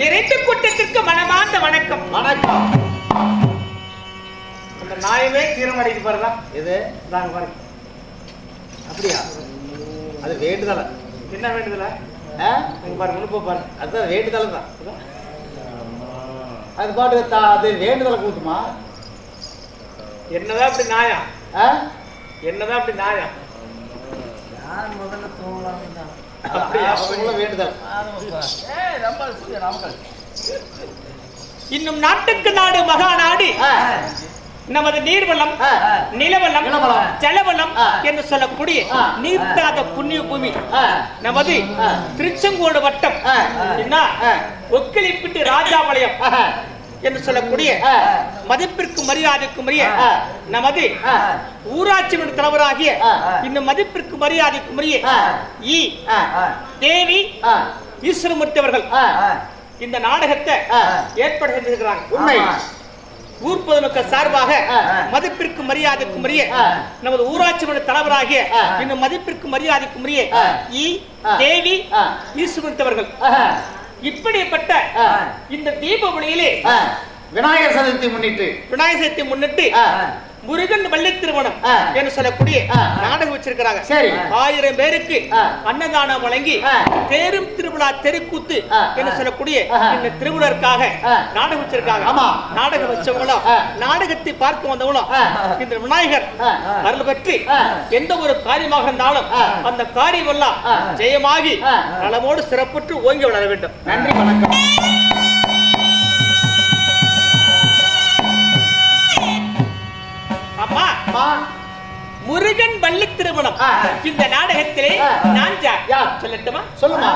நிறைந்த கூட்டத்திற்கு மனமார்ந்த வணக்கம். வணக்கம். அந்த நாயமே தீரமடைக்கு பாருங்க. இது நாங்க பாருங்க. அப்படியா? அது வேண்டுதல. என்ன வேண்டுதல? அங்க பாருங்க, முழுப்ப பாருங்க. அதுதான் வேண்டுதல் தான். அது பாட்டு அது வேண்டுதலை கூத்துமா? என்னதான் அப்படி நாயா? என்னதான் அப்படி நாயா? முதல்ல தூங்கலாம். வேண்டுதல். இன்னும் நாட்டுக்கு நாடு மகாநாடு நமது நீர்வளம், நிலவளம், ஜலவளம் என்று சொல்லக்கூடிய நீர்த்தாத புண்ணிய பூமி நமது திருச்செங்கோடு வட்டம் ஒக்கிலிப்பிட்டு ராஜாபாளையம் என்று சொல்லக்கூடிய மதிப்பிற்கு மரியாதைக்குரிய நமது ஊராட்சி மன்ற தலைவராகிய இந்த மதிப்பிற்கு மரியாதைக்குரிய தேவி ஈஸ்வரமூர்த்தி அவர்கள் இந்த நாடகத்தை ஏற்பாடு செஞ்சிருக்கிறாங்க. உண்மை. ஊர் பொதுமக்கள் சார்பாக மதிப்பிற்கு மரியாதைக்குரிய நமது ஊராட்சி மன்ற தலைவராகிய இந்த மதிப்பிற்கு மரியாதைக்குரிய தேவி ஈஸ்வரமூர்த்தி அவர்கள் இப்படிப்பட்ட இந்த தீபாவளியிலே விநாயகர் சதுர்த்தி முன்னிட்டு முருகன் வள்ளி திருமணம் என்று சொல்லக்கூடிய நாடகம் வச்சிருக்கிறாங்க. 1000 பேருக்கு அன்னதானம் வழங்கி தேரும் திருவிழா தெருக்கூத்து என்று சொல்லக்கூடிய இந்த திருவிழாவுக்காக நாடகம் வச்சிருக்காங்க. நாடகம் வச்சவங்களும் நாடகத்தை பார்க்க வந்தவங்களும் இந்த விநாயகர் அருள் பெற்று எந்த ஒரு காரியமாக இருந்தாலும் அந்த காரியம் எல்லாம் ஜெயமாகி நலமோடு சிறப்புற்று ஓங்கி வளர வேண்டும். நன்றி, வணக்கம். முருகன் வள்ளி திருமணம் இந்த நாடகத்திலே நான் சொல்லட்டுமா? சொல்லுமா.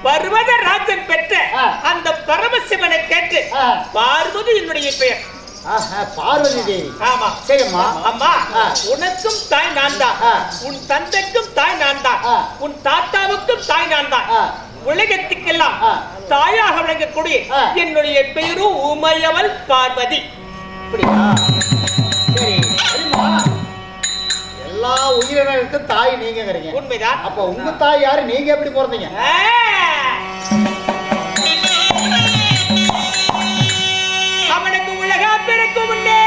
பர்வதராஜன் பெற்ற அந்த பரமசிவனை கேட்டு பார்வதி என்னுடைய பெயர். பார்வதி தேவி. ஆமா, சரிம்மா. அம்மா, உனக்கும் தாய் நான் தான், உன் தந்தைக்கும் தாய் நான் தான், உன் தாத்தாவுக்கும் தாய் நான் தான், உலகத்துக்கெல்லாம் தாயாக விளங்கக்கூடிய என்னுடைய பெயரும் உமையவள் பார்வதி. எல்லா உயிரினருக்கும் தாய் நீங்க. உண்மைதான். அப்ப உங்க தாய் யாரு? நீங்க எப்படி பிறந்தீங்க? அவனுக்கு உலகா பிறக்கும் முன்னே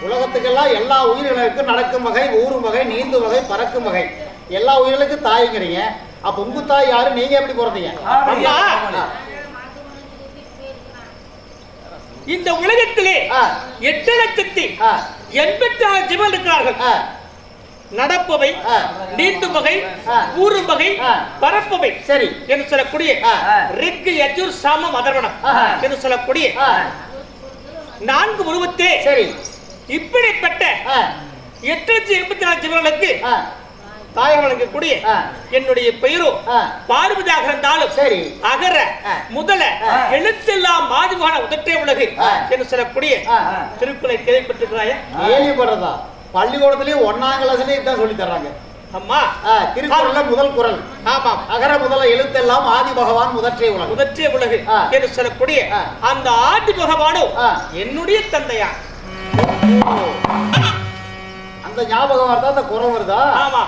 உலகத்துக்கெல்லாம் எல்லா உயிர்களுக்கும் நடக்கும் வகை, ஊறும் வகை, நீந்தும் வகை, பறக்கும் வகை, எல்லா உயிர்களுக்கும் தாய்ங்கிறீங்க. அப்ப உங்க தாய் யாரு? நீங்க எப்படி பிறந்தீங்க? இந்த உலகத்திலே 8,86 ஜீவன் இருக்கிறார்கள். நடப்பவை, நீந்தும் வகை, ஊறும் வகை, பரப்பவை சரி என்று சொல்லக்கூடிய ரிக்கு, யஜுர், சாமம், அதர்வனம் என்று சொல்லக்கூடிய 4 உருவத்தே சரி இப்படிப்பட்ட 884 ஜீவர்களுக்கு தாயாக வழங்கக்கூடிய என்னுடைய பெயரோ பார்வதியாக இருந்தாலும் சரி அகர முதல எழுத்தெல்லாம் மாதிவான உதட்டே உலகு என்று சொல்லக்கூடிய திருக்குறளை கேள்விப்பட்டிருக்கிறாயா? கேள்விப்படுறதா? பள்ளிக்கூடத்திலேயே 1ஆம் கிளாஸ்லயே இதான் சொல்லி தர்றாங்க. அம்மா திருக்குறள்ல முதல் குறள். ஆமாம். அகர முதல எழுத்தெல்லாம் ஆதி பகவான் முதற்றே உலகு. முதற்றே உலகு என்று சொல்லக்கூடிய அந்த ஆதி பகவானோ என்னுடைய தந்தையா? அந்த ஞாபகம் வருதா? அந்த குறள் வருதா? ஆமா,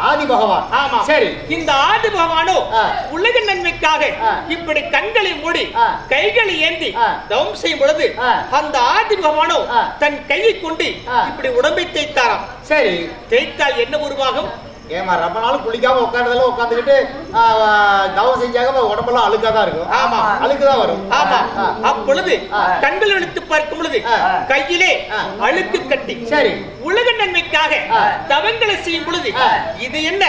ஆதி பகவான். ஆமா. சரி, இந்த ஆதி பகவானோ உலக நன்மைக்காக இப்படி கண்களை மூடி கைகளை ஏந்தி தவம் செய்யும் பொழுது அந்த ஆதி பகவானோ தன் கையை கொண்டு இப்படி உடம்பை தேய்த்தாராம். சரி, தேய்த்தால் என்ன உருவாகும்? ஏமா ரொம்ப நாள் குளிக்காம உட்கார்ந்ததெல்லாம் உட்காந்துக்கிட்டு தவம் செஞ்சாக உடம்பெல்லாம் அழுக்காதான் இருக்கும். ஆமா, அழுக்குதான் வரும். ஆமா. அப்பொழுது கண்கள் எடுத்து பார்க்கும் பொழுது கையிலே அழுக்கு கட்டி சரி உலக நன்மைக்காக தவங்களை செய்யும் பொழுது இது என்ன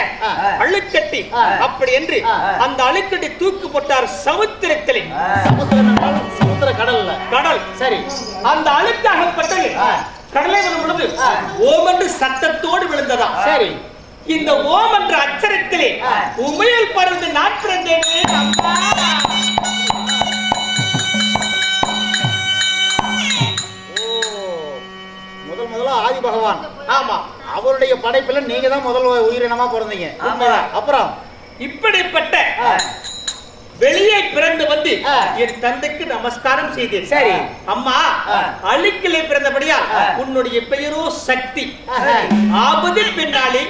அழுக்கட்டி அப்படி என்று அந்த அழுக்கட்டி தூக்கு போட்டார் சமுத்திரத்திலே. சமுத்திர கடல்ல. கடல். சரி, அந்த அழுக்காகப்பட்டது கடலை வரும் பொழுது ஓம் என்று சத்தத்தோடு விழுந்ததா. சரி, இந்த ஓம் என்ற அச்சரத்திலே உமையில் பறந்து நான் பிறந்தேனே அம்மா. முதல்ல ஆதி பகவான். ஆமா, அவருடைய படைப்புல நீங்க தான் முதல் உயிரினமா பிறந்தீங்க. அப்புறம் இப்படிப்பட்ட வெளியே பிறந்து வந்து என் தந்தைக்கு நமஸ்காரம் செய்தேன். சரி அம்மா, அழுக்கிலே பிறந்தபடியால் உன்னுடைய பெயரோ சக்தி. ஆபதி பெண்ணாளி,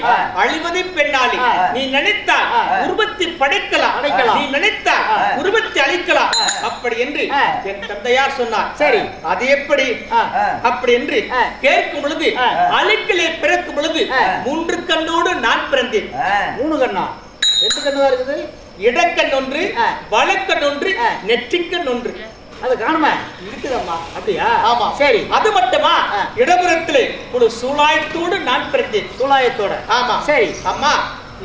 அழிவதை பெண்ணாளி. நீ நினைத்தால் உருவத்தை படைக்கலாம், நீ நினைத்தால் உருவத்தை அழிக்கலாம் அப்படி என்று என் தந்தையார் சொன்னார். சரி, அது எப்படி அப்படி என்று கேட்கும் பொழுது அழுக்கிலே பிறக்கும் பொழுது 3 கண்ணோடு நான் பிறந்தேன். 3 கண்ணா? 2 கண்ணு தான் இருக்குது. இடக்கண் ஒன்று, வலக்கண் ஒன்று, நெற்றிக்கண் ஒன்று. அது காணுமா? இருக்குதம்மா. அப்படியா? ஆமா. சரி, அது மட்டுமா, இடப்புறத்திலே ஒரு சூலாயத்தோடு நான் பிறந்தேன். சூலாயத்தோட. ஆமா. சரி அம்மா,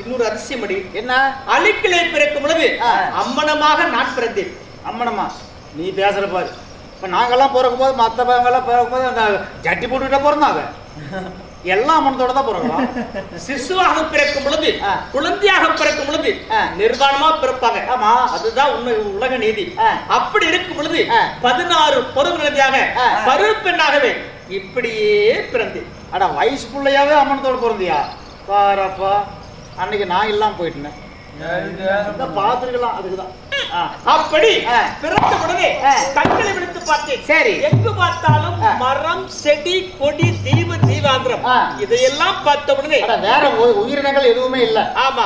இன்னொரு அதிசயமடி. என்ன? அழுக்கிலே பிறக்கும் பொழுது அம்மனமாக நான் பிறந்தேன். அம்மனமா? நீ பேசுற பாரு. இப்ப நாங்கெல்லாம் பிறக்கும் போது மத்தவங்க எல்லாம் பிறக்கும் போது அந்த ஜட்டி போட்டுக்கிட்ட பிறந்தாங்க. எல்லாம் அம்மனத்தோட தான் பிறக்கலாம். சிசுவாக பிறக்கும் பொழுது, குழந்தையாக பிறக்கும் பொழுது நிர்வாணமா பிறப்பாங்க. ஆமா, அதுதான் உண்மை, உலக நீதி. அப்படி இருக்கும் பொழுது 16 பருவ நிலையாக பருவ பெண்ணாகவே இப்படியே பிறந்தேன். அட, வயசு பிள்ளையாவே அம்மனத்தோட பிறந்தியா? பாரப்பா, அன்னைக்கு நான் இல்லாம போயிட்டேன். பாத்துருக்கலாம். அதுக்குதான் அப்படி பிறந்த உடனே கண்களை விடுத்து பார்த்தேன். சரி, எங்கு பார்த்தாலும் மரம், செடி, கொடி, தீவு, தீவாந்திரம் இதையெல்லாம் பார்த்த உடனே வேற உயிரினங்கள் எதுவுமே இல்ல. ஆமா,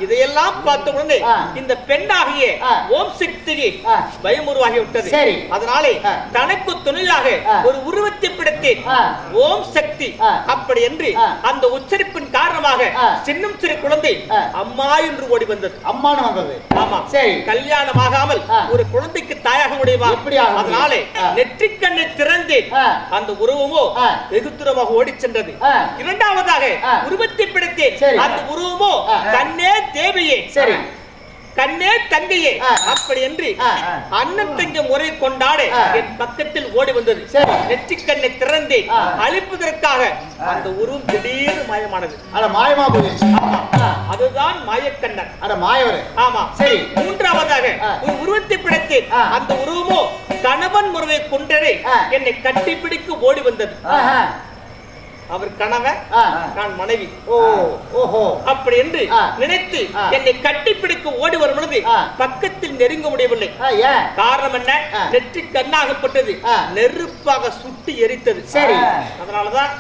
இதையெல்லாம் பார்த்த உடனே இந்த பெண்ணாகிய ஓம் சக்திக்கு பயம் உருவாகி விட்டது. சரி, அதனாலே தனக்கு துணையாக ஒரு உருவத்தை பிடித்தேன், ஓம் சக்தி அப்படி என்று அந்த உச்சரிப்பின் காரணமாக சின்னம் சிறு குழந்தை அம்மா என்று ஓடி வந்தது. அம்மானு வந்தது. ஆமா. சரி, கல்யாணம் ஆகாமல் ஒரு குழந்தைக்கு தாயாக முடியுமா? அதனாலே நெற்றிக்கண்ணை திறந்து அந்த உருவமோ வெகு தூரமாக ஓடி சென்றது. இரண்டாவதாக உருவத்தை பிடித்தேன். அந்த உருவமோ கண்ணே தேவையே, சரி கண்ணே தங்கையே அப்படி என்று அண்ணன் தங்க முறை கொண்டாட என் பக்கத்தில் ஓடி வந்தது. நெற்றிக்கண்ணை திறந்து அழிப்பதற்காக அந்த உருவம் திடீர்னு மாயமானது. அட, மாயமா போயிடுச்சு. அதுதான் மாயக்கண்ணன். அட, மாயவர். ஆமா. சரி, மூன்றாவதாக ஒரு உருவத்தை பிடித்தேன். அந்த உருவமோ கணவன் முறையை கொண்டரை என்னை கட்டிப்பிடிக்க ஓடி வந்தது. அவர் கணவன், நான் மனைவி. ஓஹோ அப்படி என்று நினைத்து என்னை கட்டிப்பிடிக்க ஓடி வரும் பொழுது பக்கத்தில் நெருங்க முடியவில்லை. காரணம் என்ன? நெற்றி கண்ணாகப்பட்டது நெருப்பாக சுட்டி எரித்தது. சரி, அதனாலதான்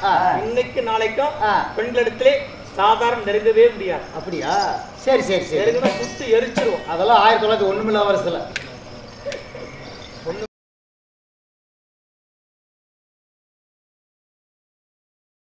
இன்னைக்கு நாளைக்கும் பெண்களிடத்திலே சாதாரண நெருங்கவே முடியாது. அப்படியா? சரி சரி சரி, சுட்டு எரிச்சிருவோம். அதெல்லாம் 1901 வருஷத்துல